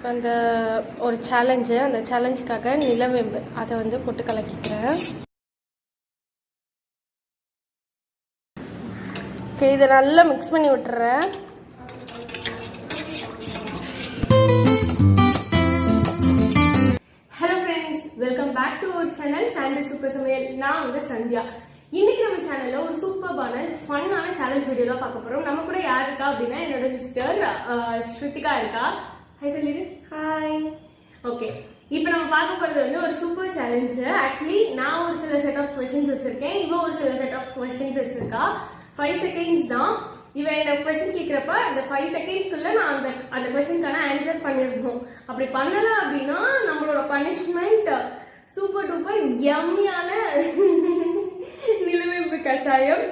இப்போ அந்த ஒரு சேலஞ்சு, அந்த சேலஞ்சுக்காக நிலவேம்பு அதை வந்து போட்டு கலக்கிக்கிறேன். ஓகே, இதை நல்லா மிக்ஸ் பண்ணி விட்டுறேன். Hello friends, welcome back to our channel Sandy super சமையல். நான் வந்து சந்தியா. இன்னைக்கு நம்ம சேனல்ல ஒரு சூப்பர்பான ஃபன்னான சேலஞ்ச் வீடியோ தான் பார்க்க போறோம். நம்ம கூட யார் இருக்கா அப்படின்னா என்னோட சிஸ்டர் ஸ்ருத்திகா இருக்கா. ஹாய் சொல்லிடு. ஹாய். ஓகே, இப்போ நம்ம பார்க்க போறது வந்து ஒரு சூப்பர் சேலஞ்ச். ஆக்சுவலி நான் ஒரு சில செட் ஆஃப் கொஸ்டின்ஸ் வச்சிருக்கேன், இவ ஒரு சில செட் ஆஃப் கொஸ்டின்ஸ் வச்சிருக்கா. 5 செகண்ட்ஸ் தான். இவன் என்ன கொஸ்டின் கேட்கிறப்ப அந்த 5 செகண்ட்ஸ்க்குள்ள நான் அந்த கொஸ்டினுக்கான ஆன்சர் பண்ணிடணும். அப்படி பண்ணல அப்படின்னா நம்மளோட பனிஷ்மெண்ட் சூப்பர் டூப்பர் யம்மியான நிலவேம்பு கஷாயம்.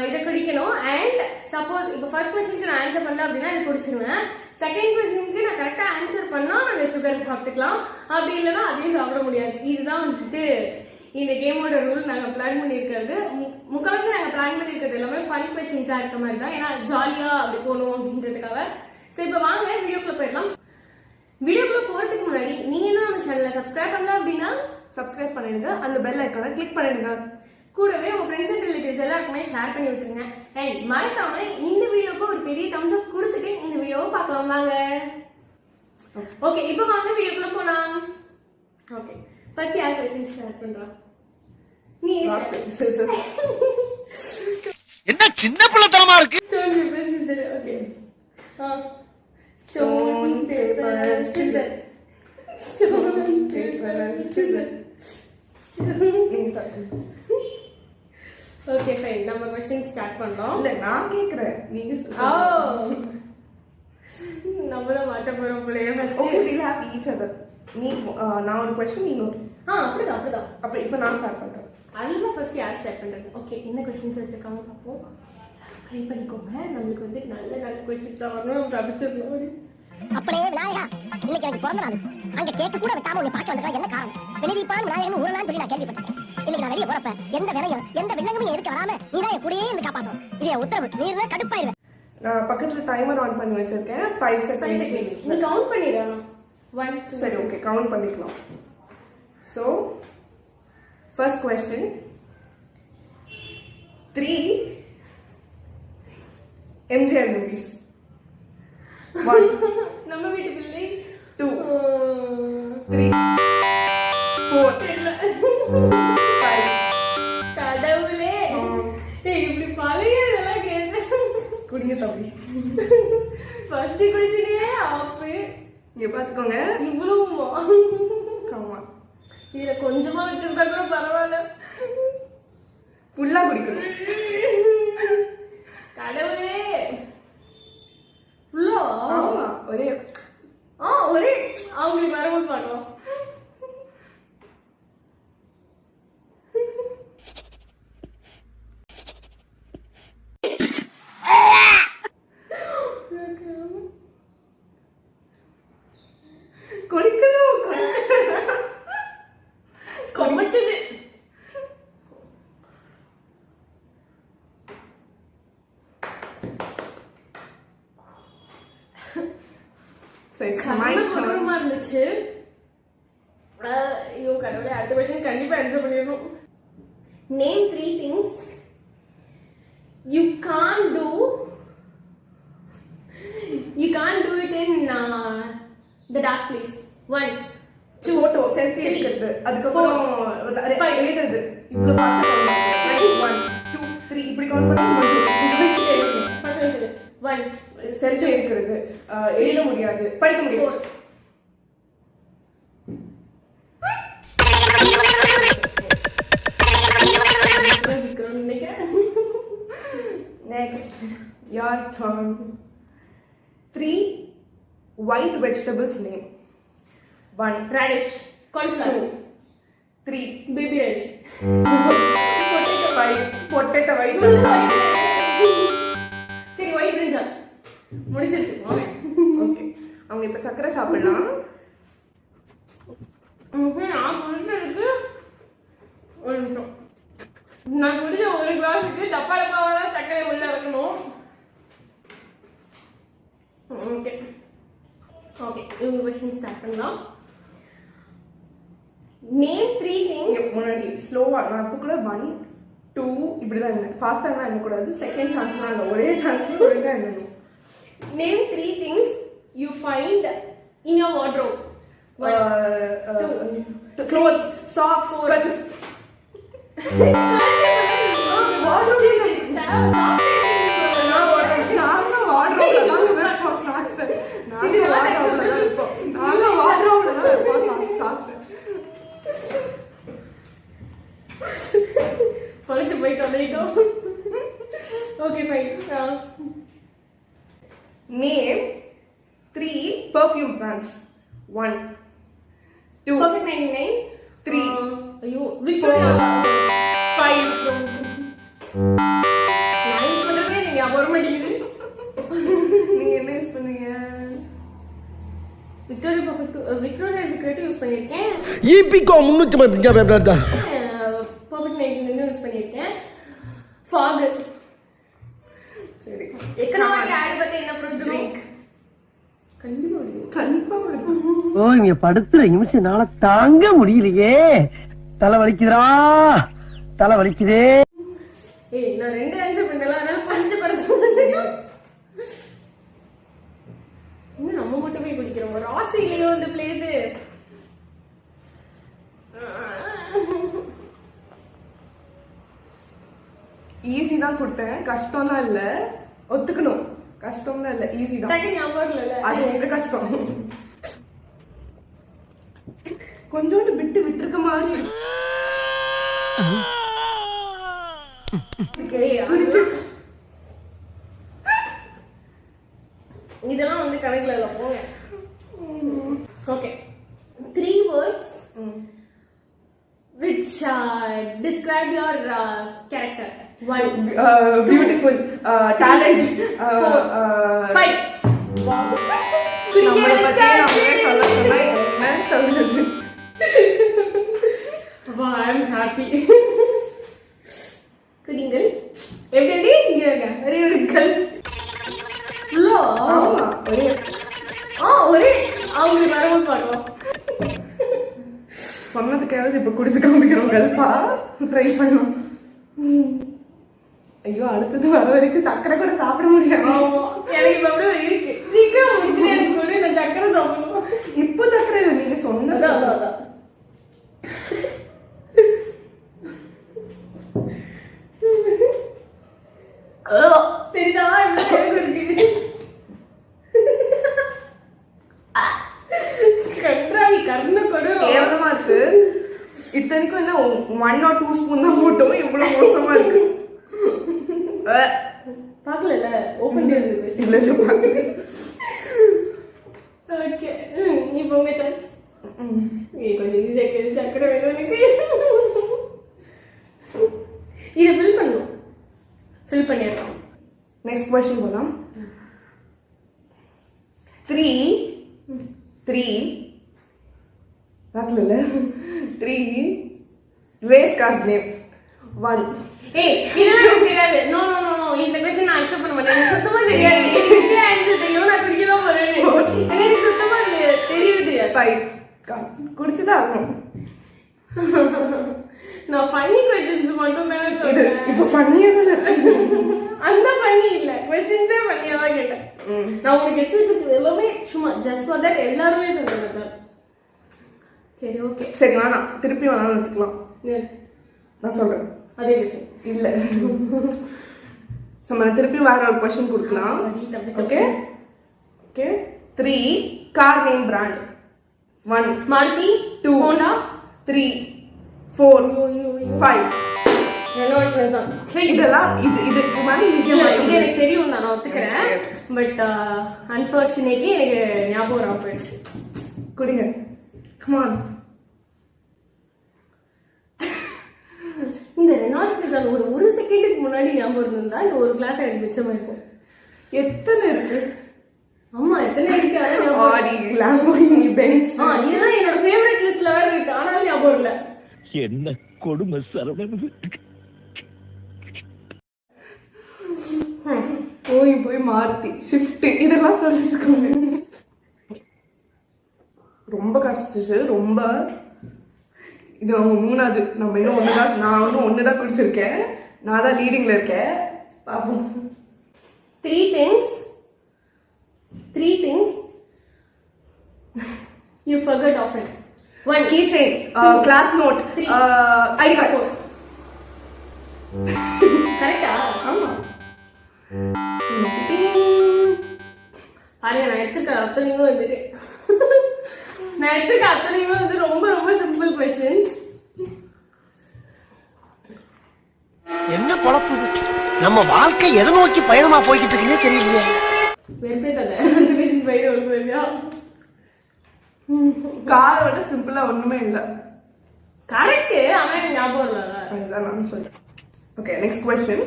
இதை குடிக்கணும். அண்ட் சப்போஸ் இப்போ ஃபர்ஸ்ட் கொஸ்டினுக்கு நான் ஆன்சர் பண்ணல அப்படின்னா இதை குடிச்சிருவேன். செகண்ட் கொஸ்டினுக்கு நான் கரெக்டா ஆன்சர் பண்ணா நான் சுகர் சாப்பிட்டுக்கலாம், அப்படி இல்லைன்னா அதையும் சாப்பிட முடியாது. இதுதான் வந்துட்டு இந்த கேமோட ரூல். நாங்கள் பிளான் பண்ணியிருக்கிறது முக்கால்வாசி நாங்கள் பிளான் பண்ணியிருக்கிறது எல்லாமே ஃபன் கொஸ்டின்ஸாக இருக்க மாதிரி தான், ஏன்னா ஜாலியா அப்படி போகணும் அப்படின்றதுக்காக. ஸோ இப்போ வாங்க வீடியோக்குள்ள போயிடலாம். வீடியோக்குள்ள போறதுக்கு முன்னாடி நீங்க என்ன நம்ம சேனலை சப்ஸ்கிரைப் பண்ணலாம் அப்படின்னா சப்ஸ்கிரைப் பண்ணிடுங்க, அந்த பெல் ஐக்கானை கிளிக் பண்ணிடுங்க. கூடவே உங்க ஃப்ரெண்ட்ஸ் அண்ட் ரிலேட்டிவ்ஸ் எல்லாருக்குமே ஷேர் பண்ணி விட்டுருங்க. அண்ட் மறக்காம இந்த வீடியோக்கு ஒரு பெரிய தம்ஸ் அப் கொடுத்துட்டு இந்த வீடியோவை பார்க்கலாம் வாங்க. ஓகே, இப்போ வாங்க வீடியோக்குள்ள போலாம். ஓகே, ஃபர்ஸ்ட் யார் क्वेश्चन ஸ்டார்ட் பண்றா? நீ என்ன சின்ன பிள்ளைத்தனமா இருக்கு. Stone paper scissor. Okay, stone paper scissor. Stone paper scissor. Okay fine, நம்ம क्वेश्चन ஸ்டார்ட் பண்றோம். இல்ல நான் கேக்குறேன், நீங்க நம்மள மாட்ட போறோம் போலயே. First okay, we have each other. நீ நான் ஒரு क्वेश्चन நீ நோட். அப்படிதான். அப்ப இப்போ நான் ஸ்டார்ட் பண்றேன். அதுல ஃபர்ஸ்ட் யார் ஸ்டார்ட் பண்றது? ஓகே, என்ன क्वेश्चंस வச்சிருக்காங்க பாப்போம். ட்ரை பண்ணிக்கோங்க. நமக்கு வந்து நல்ல क्वेश्चन தான் வரணும், நம்ம தப்பிச்சிரணும். அப்படியே விநாயகா, இன்னைக்கு எனக்கு பிறந்த நாள். அங்க கேக்கு கூட வெட்டாம உன்னை பார்க்க வந்தா என்ன காரணம்? வெளியப்பான் விநாயகன் ஊரலாம் சொல்லி நான் கேள்விப்பட்டேன். இன்னைக்கு நான் வெளியே போறப்ப எந்த வினையும் எந்த வில்லங்கமும் எடுக்க வராம நீ தான் என் கூடயே இருந்து காப்பாற்றணும். இது என் உத்தரவு. நீ இருந்தா கடுப்பாயிருவேன். நான் பக்கத்துல டைமர் ஆன் பண்ணி வச்சிருக்கேன். 5 செகண்ட்ஸ். நீ கவுண்ட் பண்ணிடணும். 1 2. சரி, ஓகே, கவுண்ட் பண்ணிக்கலாம். So first question 3 MGR movies. 1 நம்ம வீட்டு பிள்ளை. 2 3 4 5. கடவுளே, இப்படி பழைய இதெல்லாம் கேட்டேன். குடிய தம்பி. ஃபர்ஸ்ட் क्वेश्चनே ஆப். இங்க பாத்துக்கோங்க. இவ்வளவுமா? ஆமா, இதுல கொஞ்சமா வச்சிருந்தா கூட பரவாயில்ல. ஃபுல்லா குடிக்கணும். கடவுளே, ஃபுல்லா? ஆமா, ஒரே அவங்களுக்கு வரும்போது பார்க்கலாம். குடிக்கணும். கொமட்டுது. கஷ்டமா இருந்துச்சு. ஐயோ கடவுளே, அடுத்த क्वेश्चन கண்டிப்பா ஆன்சர் பண்ணிடணும். Name 3 things you can't do it in the dark place. 1 2 photo selfie எடுக்கிறது, அதுக்கப்புறம் எழுதுறது. இவ்வளவு ஃபாஸ்டா பண்ணுங்க. 1 2 3 இப்படி கவுண்ட் பண்ணா 1 செல்ஃபி எடுக்கிறது, எழுத முடியாது, படிக்க முடியாது. Next, your turn. 3 white vegetables name. 1 radish, cauliflower. 2 3 baby radish. potato white. சரி, white brinjal முடிச்சிருச்சு. ஓகே, அவங்க இப்ப சக்கரை சாப்பிடலாம். நான் குடிச்சதுக்கு ஒரு நிமிஷம். நான் குடிச்ச ஒரு கிளாஸுக்கு டப்பா டப்பாவா தான் சக்கரை உள்ள வைக்கணும். ஓகே, ஓகே இவங்க क्वेश्चन ஸ்டார்ட் பண்ணலாம். Name 3 things. முன்னாடி ஸ்லோவா நான் இப்போ கூட 1 2 இப்படிதான் இருந்தேன். ஃபாஸ்டா தான் என்ன கூடாது. செகண்ட் சான்ஸ்லாம் இல்லை, ஒரே சான்ஸ்ல ஒழுங்கா இருந்தணும். Name 3 things you find in your wardrobe. Clothes, socks, kerchief. பழச்சு போயிட்டு வந்துட்டோம். Okay fine. Name 3 perfume brands. 1 2 Perfect 99 3 ஐயோ விக்டோரியா 5 நைஸ் பண்றதே நீங்க அப்புறம் மாட்டீங்க. நீங்க என்ன யூஸ் பண்ணுவீங்க? விக்டோரியா சீக்ரெட் யூஸ் பண்ணிருக்கேன். ஈபிகோ 300 பர்ஃபெக்ட் 99 யூஸ் பண்ணிருக்கேன். ஃபாக் சரி, எக்கனாமிக் ஆட் பத்தி என்ன பிரயோஜனம்? கண்டிப்பா வரும். ஓ இங்க படுத்துற நிமிஷம்னால தாங்க முடியலையே, தலை வலிக்குதுடா, தலை வலிக்குதே. ஏய் நான் 2 ஆன்சர் பண்ணலாம், அதனால கொஞ்சம் பரிசு. இன்னும் நம்ம மட்டும் போய் குடிக்கிறோம். ராசி இல்லையோ இந்த பிளேஸ். ஈஸி தான் கொடுத்தேன், கஷ்டம்லாம் இல்ல, ஒத்துக்கணும். கஷ்டம்லாம் இல்ல, ஈஸி தான். டக்கு ஞாபகம் இல்ல. அது உங்க கஷ்டம். கொஞ்சோண்டு விட்டு விட்டுருக்க மாதிரி இருக்கு. இதெல்லாம் வந்து கணக்குல இல்ல, போங்க. Okay 3 words which describe your character. 1 Beautiful, talent, 5 நம்மளை பத்தி நம்மளே சொல்ல சொன்னா என்ன சொல்றது? Wow, I'm happy. குடிங்கள் எப்படி இங்க ஒரே ஒரு கல் லோ. ஆமா, ஒரே அவங்களுக்கு வரவும் பார்க்கலாம். சொன்னதுக்காவது இப்ப குடிச்சு காமிக்கிறோம். கல்பா ட்ரை பண்ணலாம். ஐயோ, அடுத்தது வர வரைக்கும் சக்கரை கூட சாப்பிட முடியாது. எனக்கு இப்ப அப்படியே இருக்கு. சீக்கிரம் முடிச்சுட்டு எனக்கு கூட நான் சக்கரை சாப்பிடணும். இப்போ சக்கரை இல்லை, நீங்க சொன்னது. அதான் தெரியுதா இருக்கு. கன்றாவி கர்ண கொடு கேவலமா இருக்கு. இத்தனைக்கும் என்ன 1 or 2 ஸ்பூன் தான் போட்டோம், இவ்வளவு மோசமா இருக்கு. பாக்கல ஓபன் இருக்கு. இல்ல இல்ல பாக்கல. ஓகே இப்போ உங்க சான்ஸ். கொஞ்சம் ஈஸியா கேள்வி. சக்கரை வேணும் எனக்கு. இதை ஃபில் பண்ணணும். ஃபில் பண்ணிடலாம். நெக்ஸ்ட் क्वेश्चन போலாம். 3 பாக்கல 3 ரேஸ் கார்ஸ் நேம். 1 ஏய் இதெல்லாம் எனக்கு தெரியாது. நோ நோ நோ நோ, இந்த क्वेश्चन நான் அக்செப்ட் பண்ண மாட்டேன். எனக்கு சுத்தமா தெரியாது. இந்த ஆன்சர் தெரியும், நான் குடிக்க தான் போறேன். எனக்கு சுத்தமா தெரியவே தெரியாது. 5 குடிச்சுதான் ஆகணும். நான் ஃபன்னி क्वेश्चंस மட்டும் தான் இது சொல்றேன். இப்போ ஃபன்னியா தானே இருக்கு. அந்த ஃபன்னி இல்ல, क्वेश्चंஸே ஃபன்னியா தான் கேட்டேன். நான் உங்களுக்கு எடுத்து வச்சிருக்கிறது எல்லாமே சும்மா ஜஸ்ட் ஃபார் தட் எல்லாரும் சொல்றது. சரி ஓகே. சரி வேணாம், திருப்பி வேணாம்னு வச்சுக்கலாம். நான் சொல்றேன் அதே क्वेश्चन இல்ல. நம்ம திருப்பி வேற ஒரு क्वेश्चन கொடுக்கலாம். Okay okay. 3 car name brand. 1 Maruti, 2 Honda, 3 4 5. இதெல்லாம் இதுக்கு மாதிரி இது எனக்கு தெரியும், நான் ஒத்துக்கிறேன். பட் அன்பார்ச்சுனேட்லி எனக்கு ஞாபகம் வராம போயிடுச்சு. குடிங்க. Come on. இந்த ரெனால்ட் பிசான் ஒரு செகண்டுக்கு முன்னாடி ஞாபகம் இருந்தா இந்த ஒரு கிளாஸ் எனக்கு மிச்சமா இருக்கும். எத்தனை இருக்கு? ஆமா எத்தனை இருக்கு. ஆடி, லாம்போர்கினி, பென்ஸ். இதெல்லாம் என்னோட ஃபேவரட் லிஸ்ட்ல வேற இருக்கு, ஆனாலும் ஞாபகம் இல்ல. என்ன கொடுமை சரவணன். போய் மாருதி, ஷிஃப்ட் இதெல்லாம் சொல்லிருக்கோங்க. ரொம்ப கஷ்டிச்சு ரொம்ப. இது அவங்க 3வது. நம்ம இன்னும் ஒண்ணுதான், நான் இன்னும் ஒண்ணுதான் குடிச்சிருக்கேன். நான் தான் லீடிங்ல இருக்கேன். பாப்போம். 3 things you forgot often. 1 keychain, class note, 3 ID card. கரெக்டா? ஆமா. பாருங்க, நான் எடுத்துக்க அத்தனையும் வந்துட்டு நான் எடுத்துக்க அத்தனையுமே வந்து ரொம்ப ரொம்ப சிம்பிள் கொஸ்டின்ஸ். என்ன பொழப்பு நம்ம வாழ்க்கை எதை நோக்கி பயணமா போய்கிட்டு இருக்குன்னே தெரியலையே. வெறுப்பே தலை அந்த கொஸ்டின் பயிர் இல்லையா? காரோட சிம்பிளா ஒண்ணுமே இல்ல. கரெக்ட். ஆனா எனக்கு ஞாபகம் இல்ல. அதுதான் நான் சொல்றேன். Okay, next question.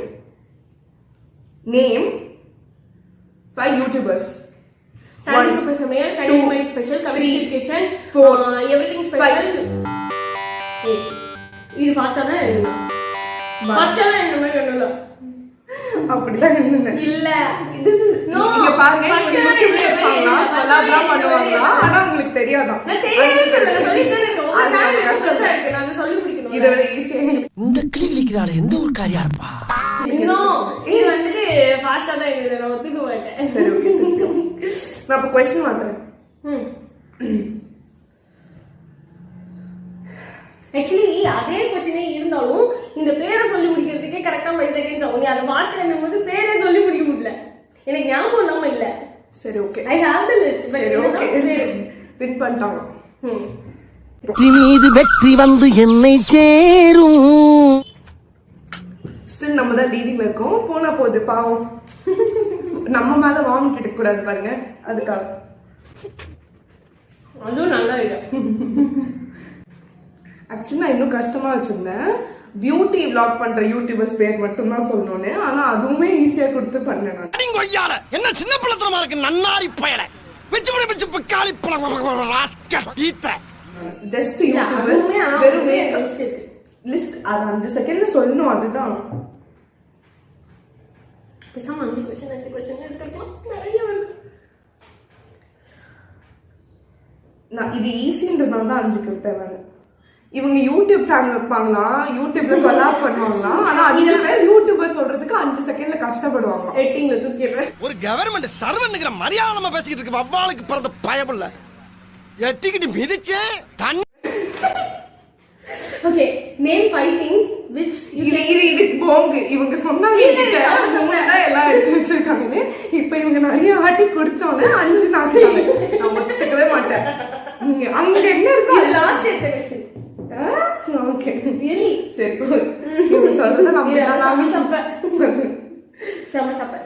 Name 5 YouTubers. Sandy super சமையல், கன்னிமாய் ஸ்பெஷல், கவிஷ்கி கிச்சன், எவ்ரிதிங் ஸ்பெஷல். இது ஃபாஸ்டா தான் எழுதணும். ஃபாஸ்டா தான் இந்த மாதிரி எழுதணும். அப்படிதான் எழுதுனேன். இல்ல this is நீங்க பாருங்க, யூடியூப்ல இருப்பாங்க, கொலாபரேட் பண்ணுவாங்க. ஆனா உங்களுக்கு தெரியாதா? நான் தெரியாதுன்னு சொல்லல, சொல்லிட்டேன். உங்க சேனல் கஷ்டமா இருக்கு, நான் சொல்லி முடிக்கணும். இத விட ஈஸியா இந்த கிளி கிளிக்கிறாள் எந்த ஒரு காரியா இருப்பா. இன்னும் இது வந்துட்டு ஃபாஸ்டா தான் எழுதணும், நான் ஒத்துக்க மாட்டேன். சரி, ஓகே. நான் இப்ப क्वेश्चन மாத்துறேன். ஆக்சுவலி அதே क्वेश्चनே இருந்தாலும் இந்த பேரை சொல்லி முடிக்கிறதுக்கே கரெக்டா 5 செகண்ட்ஸ் ஆகும். நீ அந்த ஃபாஸ்டா எழுதும்போது பேரே சொல்லி முடிக்க முடியல. எனக்கு ஞாபகம் இல்லாம இல்ல. சரி, okay. I have the list. சரி, ஓகே. வின் பண்ணிட்டாங்க. மீது வெற்றி வந்து என்னை சேரும். ஸ்டில் நம்ம தான் லீடிங்ல இருக்கோம். போனா போகுது பாவம். நம்ம மேல வாமிட் எடுக்க கூடாது பாருங்க, அதுக்காக. அதுவும் நல்லா இல்ல. ஆக்சுவலி நான் இன்னும் கஷ்டமா வச்சிருந்தேன். பியூட்டி vlog பண்ற யூடியூபர்ஸ் பேர் மட்டும் தான் சொல்லணும்னு. ஆனா அதுவுமே ஈஸியா கொடுத்து பண்ணேன் நான். அடிங்கொய்யால என்ன சின்ன பிள்ளத்தனமா இருக்கு நன்னாரி பயல. வெச்சு காலி பழம் ராஸ்கல் ஈத்ர. ஜஸ்ட் யூடியூபர்ஸ் வெறுமே லிஸ்ட். அது 5 செகண்ட்ல சொல்லணும், அதுதான். பேசாம 5 क्वेश्चन எடுத்துக்கலாம். நிறைய வருது. நான் இது ஈஸின்றதுனால தான் 5 கொடுத்தேன் நான். இவங்க யூடியூப் சேனல் வைப்பாங்களா, யூடியூப்ல கொலாப் பண்ணுவாங்களா, ஆனா அதுல பேர் யூடியூபர் சொல்றதுக்கு 5 செகண்ட்ல கஷ்டப்படுவாங்க. எட்டிங்ல தூக்கிடுறேன். ஒரு கவர்மெண்ட் சர்வன்ட்ங்கற மரியாதைமா பேசிக்கிட்டு இருக்கு. வவ்வாலுக்கு பிறந்த பயபுள்ள எட்டிக்கிட்டு மிதிச்சே தண்ணி. Okay, name 5 things which you இது போங்க. இவங்க சொன்னாங்க தான் எல்லாம் எடுத்து வச்சிருக்காங்கன்னு. இப்ப இவங்க நிறைய வாட்டி குடிச்சோன்னு 5 நாக்குறாங்க. நான் ஒத்துக்கவே மாட்டேன். நீங்க அங்க என்ன இருக்கு? Last question. ஓகே, really சரி. இவங்க சொல்றத நம்ம சம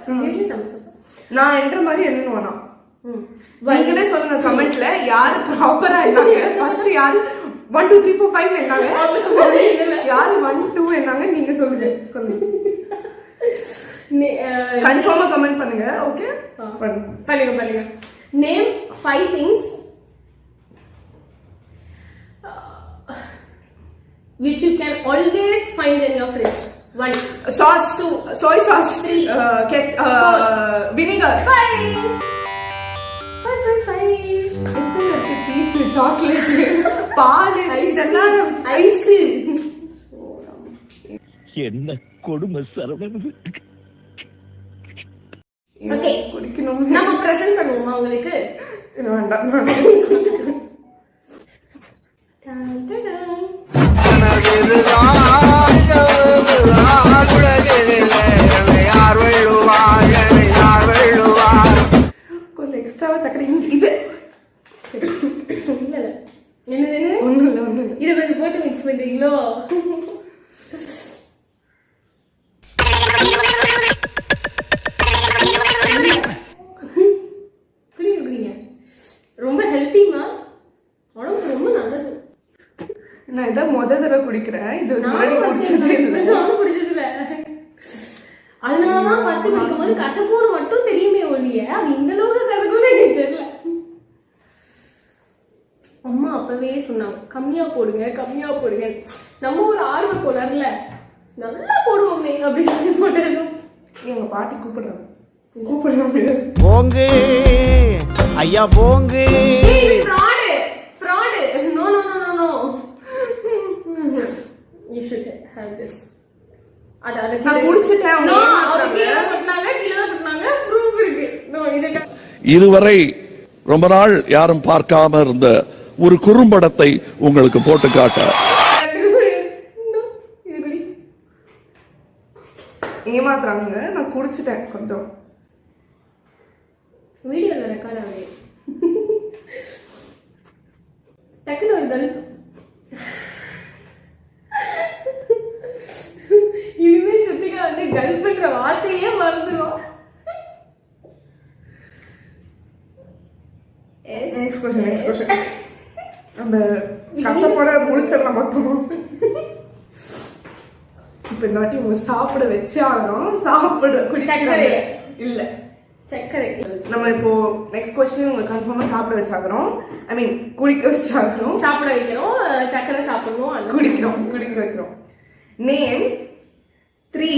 seriously சம. நான் என்ற மாதிரி என்ன வேணாம். நீங்களே சொல்லுங்க கமெண்ட்ல யாரு ப்ராப்பரா இருந்தாங்க. ஃபர்ஸ்ட் யாரு 1 2 3 4 5 என்னங்க, யாரு 1 2 என்னங்க, நீங்க சொல்லுங்க. கன்ஃபார்மா கமெண்ட் பண்ணுங்க. ஓகே, பண்ணுங்க. Name 5 things which you can always find in your fridge. 1 sauce, 2 soy sauce, 3 vinegar, 5 cheese, chocolate, பால், இதெல்லாம் ஐஸ்கிரீம். என்ன கொடுமை சரவணன். ஓகே, குடிக்கணும். நம்ம பிரசன்ட் பண்ணுவோமா உங்களுக்கு? வேண்டாம். கொஞ்சம் எக்ஸ்ட்ராவா தக்கறீங்க. இது இல்ல என்ன ஒண்ணும் இல்ல. இதை கொஞ்சம் போட்டு மிக்ஸ் பண்றீங்களோ? குடிங்க. ரொம்ப ஹெல்த்திமா, உடம்புக்கு ரொம்ப நல்லது. நான் இதை தடவை குடிக்கிறேன். இது நானும் குடிச்சது இல்ல. அதனாலதான் ஃபர்ஸ்ட் குடிக்கும் போது கசக்குன்னு மட்டும் தெரியுமே ஒழிய அது இந்த அளவுக்கு கசக்குன்னு எனக்கு தெரியல. அம்மா அப்பவே சொன்னாங்க கம்மியா போடுங்க. நம்ம ஒரு ஆர்வ கோளாறுல நல்லா போடுவோமே அப்படி சொல்லி போட்டோம். எங்க பாட்டி கூப்பிடுறாங்க. போங்க ஐயா போங்க. should have this. அது நான் குடிச்சிட்டேன், அவங்க அவங்க ஏமாத்துறாங்க. கீழே கொட்டினாங்க ப்ரூஃப் இருக்கு. No, இதுவரை ரொம்ப நாள் யாரும் பார்க்காம இருந்த ஒரு குறும்படத்தை உங்களுக்கு போட்டு காட்ட ஏமாத்துறாங்க. நான் குடிச்சிட்டேன் கொஞ்சம். வீடியோல ரெக்கார்ட் ஆகுது. டக்குனு ஒரு கல்ப். இனிமே சுத்திகா வந்து கல்ப்ன்ற வார்த்தையே மறந்துடும். Next question. அந்த கசப்போட முடிச்சிடலாம் மொத்தமா. இப்ப இந்த வாட்டி உங்க சாப்பிட வச்சே ஆகணும். சாப்பிட குடிச்சாங்க இல்ல சக்கரை. நம்ம இப்போ நெக்ஸ்ட் क्वेश्चन உங்களுக்கு கன்ஃபார்மா சாப்பிட வச்சாகிறோம். ஐ மீன் குடிக்க வச்சாகிறோம். சாப்பிட வைக்கிறோம், சக்கரை சாப்பிடணும், குடிக்க வைக்கிறோம். நேம் 3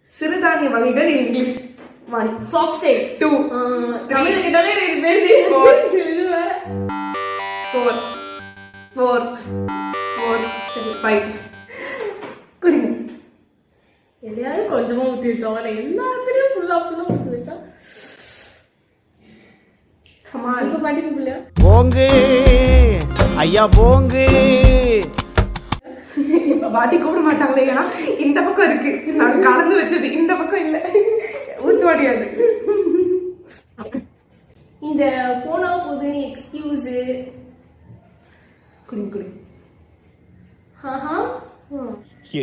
சிறுதானிய வகைகள் இன் இங்கிலீஷ். 1 ஃபாக்ஸ்டெயில் 2 தமிழ்ல கேட்டாலே எனக்கு பேர் தெரியும். இது வேற 4 5 குடிங்க. எதையாவது கொஞ்சமா ஊற்றி வச்சோம், ஆனால் எல்லாத்துலயும் ஃபுல்லா ஊற்றி வச்சா இப்ப படிப்பு பிள்ளையா போங்கு ஐயா போங்கு. வாட்டி கூப்பிட மாட்டாங்களே, ஏன்னா இந்த பக்கம் இருக்கு. நான் கலந்து வச்சது இந்த பக்கம் இல்ல. ஊத்துவாடியாது. இந்த போனா போதுன்னு எக்ஸ்கியூஸ். குடி ஆஹா.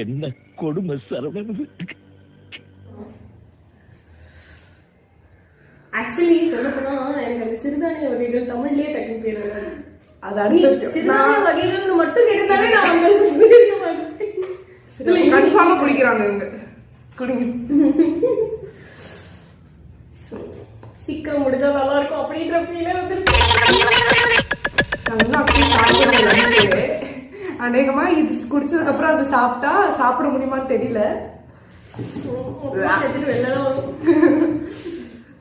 என்ன கொடுமை சரவணன். ஆக்சுவலி சொல்லப்போனா எனக்கு அந்த சிறுதானிய வகைகள் தமிழ்லயே டக்குன்னு பேர் வராது. அது அடுத்த விஷயம். சிறுதானிய வகைகள் மட்டும் கேட்டாலே நான் கன்ஃபார்மா குடிக்கிறாங்க இவங்க. குடிங்க. சீக்கிரம் முடிஞ்சா நல்லா இருக்கும் அப்படின்ற ஃபீலே வந்துருச்சு. நான் இன்னும் அப்படியே சாப்பிடல. அநேகமா இது குடிச்சதுக்கு அப்புறம் அது சாப்பிட்டா சாப்பிட முடியுமான்னு தெரியல. வெளில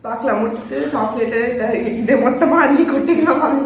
பார்க்கலாம். முடிச்சுட்டு சாக்லேட்டு இதை மொத்தமா அள்ளி கொட்டிக்கலாம்.